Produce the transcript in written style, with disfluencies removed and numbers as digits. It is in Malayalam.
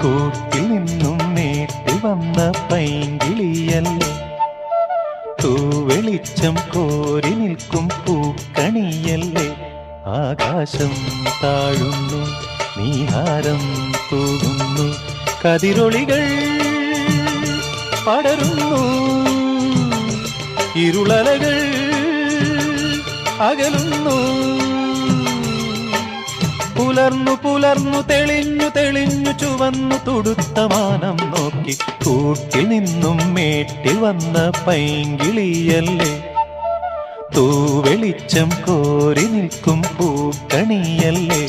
കൂട്ടിൽ നിന്നും നേട്ടി വന്ന പൈങ്കിളിയല്ലേ, തൂവെളിച്ചം കോരി നിൽക്കും പൂക്കണിയല്ലേ. ആകാശം താഴുന്നു, നീഹാരം തൂകുന്നു, കതിരൊളികൾ പടരുന്നു, ഇരുളലകൾ അകലുന്നു. പുലർന്നു പുലർന്നു തെളിഞ്ഞു തെളിഞ്ഞു ചുവന്നു തുടുത്ത മാനം നോക്കി കൂട്ടിൽ നിന്നും മേട്ടിൽ വന്ന പൈങ്കിളിയല്ലേ, തൂവെളിച്ചം കോരി നിൽക്കും പൂക്കണിയല്ലേ.